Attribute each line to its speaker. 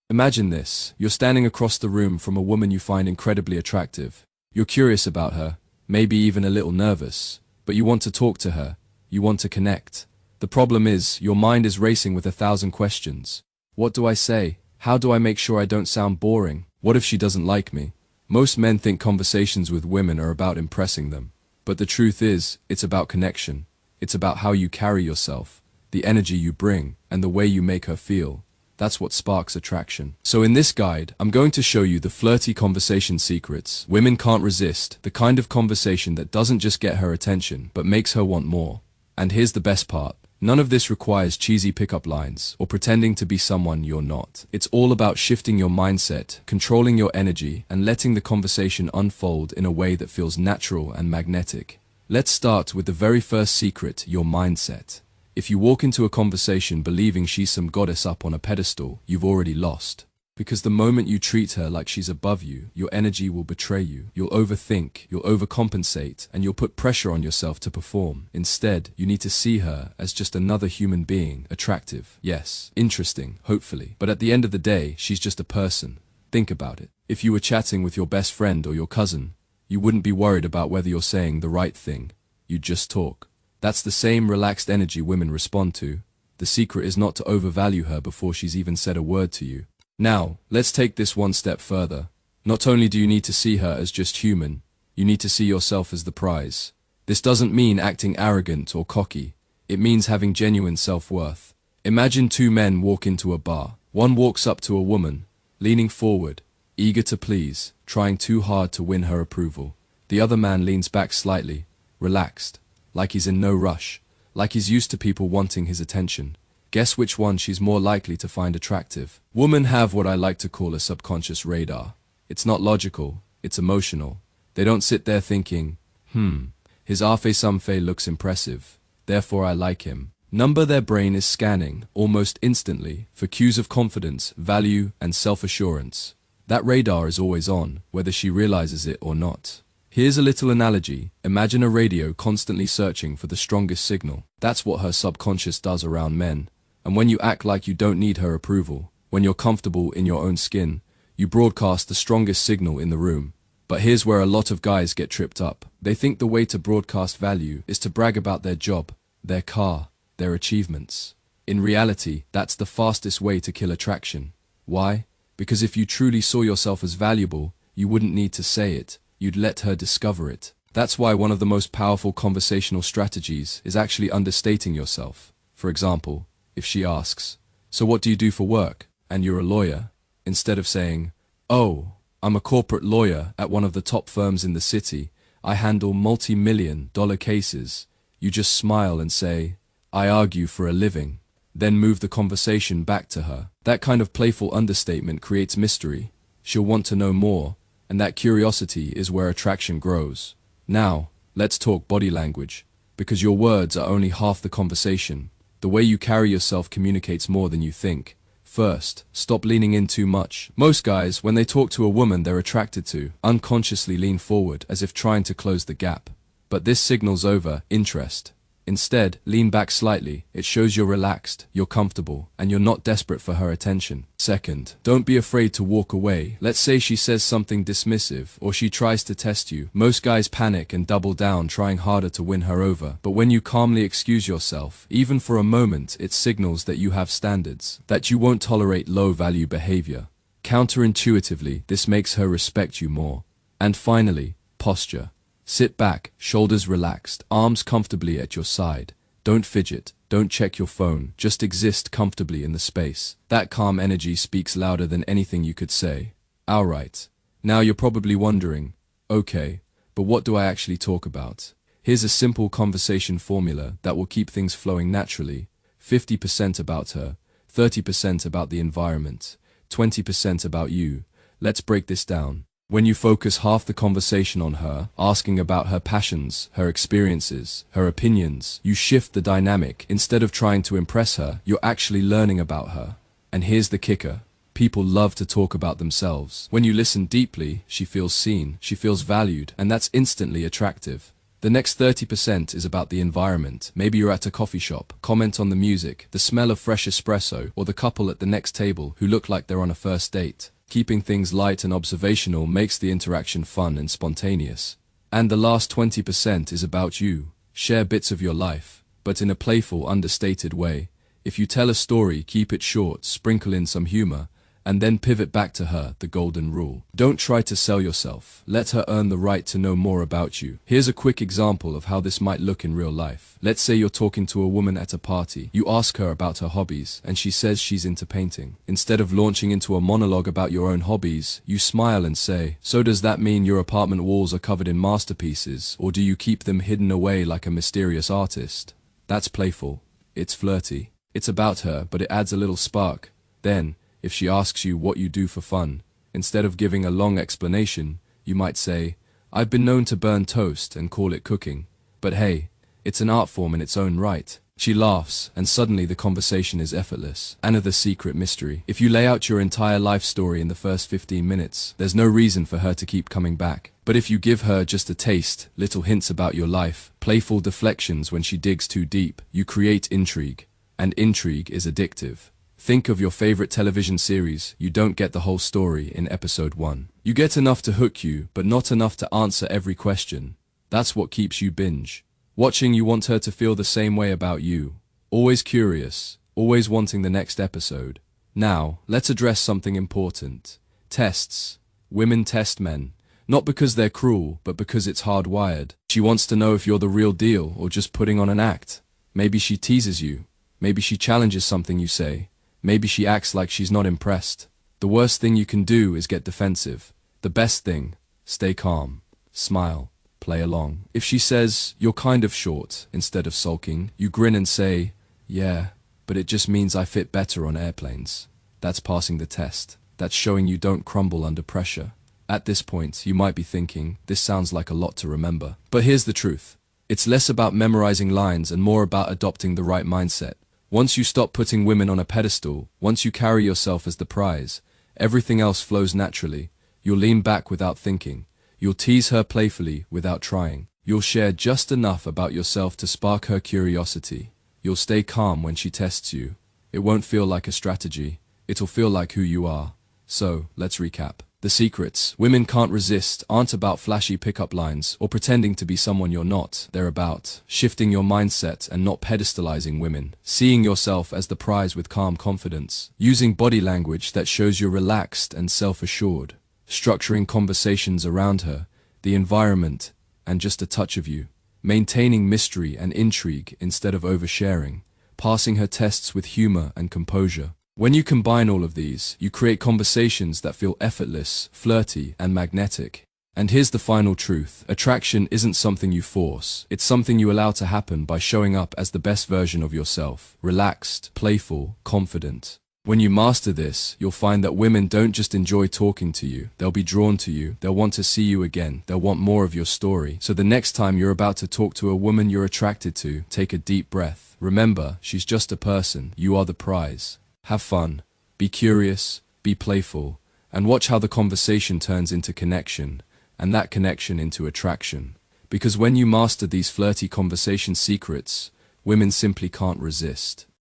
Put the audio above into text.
Speaker 1: Imagine this. You're standing across the room from a woman you find incredibly attractive. You're curious about her, maybe even a little nervous, but you want to talk to her. You want to connect. The problem is, your mind is racing with 1,000 questions. What do I say? How do I make sure I don't sound boring? What if she doesn't like me? Most men think conversations with women are about impressing them. But the truth is, it's about connection. It's about how you carry yourself, the energy you bring, and the way you make her feel. That's what sparks attraction. So in this guide, I'm going to show you the flirty conversation secrets women can't resist, the kind of conversation that doesn't just get her attention, but makes her want more. And here's the best part. None of this requires cheesy pickup lines or pretending to be someone you're not. It's all about shifting your mindset, controlling your energy, and letting the conversation unfold in a way that feels natural and magnetic. Let's start with the very first secret, your mindset. If you walk into a conversation believing she's some goddess up on a pedestal, you've already lost. Because the moment you treat her like she's above you, your energy will betray you. You'll overthink, you'll overcompensate, and you'll put pressure on yourself to perform. Instead, you need to see her as just another human being, attractive, yes, interesting, hopefully. But at the end of the day, she's just a person. Think about it. If you were chatting with your best friend or your cousin, you wouldn't be worried about whether you're saying the right thing. You'd just talk. That's the same relaxed energy women respond to. The secret is not to overvalue her before she's even said a word to you. Now, let's take this one step further. Not only do you need to see her as just human, you need to see yourself as the prize. This doesn't mean acting arrogant or cocky. It means having genuine self-worth. Imagine two men walk into a bar. One walks up to a woman, leaning forward, eager to please, trying too hard to win her approval. The other man leans back slightly, relaxed, like he's in no rush, like he's used to people wanting his attention. Guess which one she's more likely to find attractive? Women have what I like to call a subconscious radar. It's not logical, it's emotional. They don't sit there thinking, his affaire looks impressive, therefore I like him. Their brain is scanning, almost instantly, for cues of confidence, value, and self-assurance. That radar is always on, whether she realizes it or not. Here's a little analogy. Imagine a radio constantly searching for the strongest signal. That's what her subconscious does around men. And when you act like you don't need her approval, when you're comfortable in your own skin, you broadcast the strongest signal in the room. But here's where a lot of guys get tripped up. They think the way to broadcast value is to brag about their job, their car, their achievements. In reality, that's the fastest way to kill attraction. Why? Because if you truly saw yourself as valuable, you wouldn't need to say it. You'd let her discover it. That's why one of the most powerful conversational strategies is actually understating yourself. For example, if she asks, "So what do you do for work?" and you're a lawyer, instead of saying, "Oh, I'm a corporate lawyer at one of the top firms in the city. I handle multi-million-dollar cases," you just smile and say, "I argue for a living." Then move the conversation back to her. That kind of playful understatement creates mystery. She'll want to know more. And that curiosity is where attraction grows. Now, let's talk body language. Because your words are only half the conversation. The way you carry yourself communicates more than you think. First, stop leaning in too much. Most guys, when they talk to a woman they're attracted to, unconsciously lean forward as if trying to close the gap. But this signals interest. Instead, lean back slightly. It shows you're relaxed, you're comfortable, and you're not desperate for her attention. Second, don't be afraid to walk away. Let's say she says something dismissive, or she tries to test you. Most guys panic and double down, trying harder to win her over. But when you calmly excuse yourself, even for a moment, it signals that you have standards, that you won't tolerate low-value behavior. Counterintuitively, this makes her respect you more. And finally, posture. Sit back, shoulders relaxed, arms comfortably at your side. Don't fidget, don't check your phone, just exist comfortably in the space. That calm energy speaks louder than anything you could say. Alright, now you're probably wondering, okay, but what do I actually talk about? Here's a simple conversation formula that will keep things flowing naturally. 50% about her, 30% about the environment, 20% about you. Let's break this down. When you focus half the conversation on her, asking about her passions, her experiences, her opinions, you shift the dynamic. Instead of trying to impress her, you're actually learning about her. And here's the kicker. People love to talk about themselves. When you listen deeply, she feels seen, she feels valued, and that's instantly attractive. The next 30% is about the environment. Maybe you're at a coffee shop. Comment on the music, the smell of fresh espresso, or the couple at the next table who look like they're on a first date. Keeping things light and observational makes the interaction fun and spontaneous. And the last 20% is about you. Share bits of your life, but in a playful, understated way. If you tell a story, keep it short, sprinkle in some humor, and then pivot back to her, the golden rule. Don't try to sell yourself. Let her earn the right to know more about you. Here's a quick example of how this might look in real life. Let's say you're talking to a woman at a party. You ask her about her hobbies, and she says she's into painting. Instead of launching into a monologue about your own hobbies, you smile and say, "So does that mean your apartment walls are covered in masterpieces, or do you keep them hidden away like a mysterious artist?" That's playful. It's flirty. It's about her, but it adds a little spark. Then, if she asks you what you do for fun, instead of giving a long explanation, you might say, "I've been known to burn toast and call it cooking. But hey, it's an art form in its own right." She laughs, and suddenly the conversation is effortless. Another secret mystery. If you lay out your entire life story in the first 15 minutes, there's no reason for her to keep coming back. But if you give her just a taste, little hints about your life, playful deflections when she digs too deep, you create intrigue. And intrigue is addictive. Think of your favorite television series. You don't get the whole story in episode 1. You get enough to hook you, but not enough to answer every question. That's what keeps you binge watching. You want her to feel the same way about you. Always curious, always wanting the next episode. Now, let's address something important. Tests. Women test men. Not because they're cruel, but because it's hardwired. She wants to know if you're the real deal or just putting on an act. Maybe she teases you. Maybe she challenges something you say. Maybe she acts like she's not impressed. The worst thing you can do is get defensive. The best thing, stay calm, smile, play along. If she says, "You're kind of short," instead of sulking, you grin and say, "Yeah, but it just means I fit better on airplanes." That's passing the test. That's showing you don't crumble under pressure. At this point, you might be thinking, this sounds like a lot to remember. But here's the truth. It's less about memorizing lines and more about adopting the right mindset. Once you stop putting women on a pedestal, once you carry yourself as the prize, everything else flows naturally. You'll lean back without thinking. You'll tease her playfully without trying. You'll share just enough about yourself to spark her curiosity. You'll stay calm when she tests you. It won't feel like a strategy. It'll feel like who you are. So, let's recap. The secrets women can't resist aren't about flashy pickup lines or pretending to be someone you're not. They're about shifting your mindset and not pedestalizing women, seeing yourself as the prize with calm confidence, using body language that shows you're relaxed and self-assured, structuring conversations around her, the environment, and just a touch of you, maintaining mystery and intrigue instead of oversharing, passing her tests with humor and composure. When you combine all of these, you create conversations that feel effortless, flirty, and magnetic. And here's the final truth. Attraction isn't something you force. It's something you allow to happen by showing up as the best version of yourself. Relaxed, playful, confident. When you master this, you'll find that women don't just enjoy talking to you. They'll be drawn to you. They'll want to see you again. They'll want more of your story. So the next time you're about to talk to a woman you're attracted to, take a deep breath. Remember, she's just a person. You are the prize. Have fun, be curious, be playful, and watch how the conversation turns into connection, and that connection into attraction. Because when you master these flirty conversation secrets, women simply can't resist.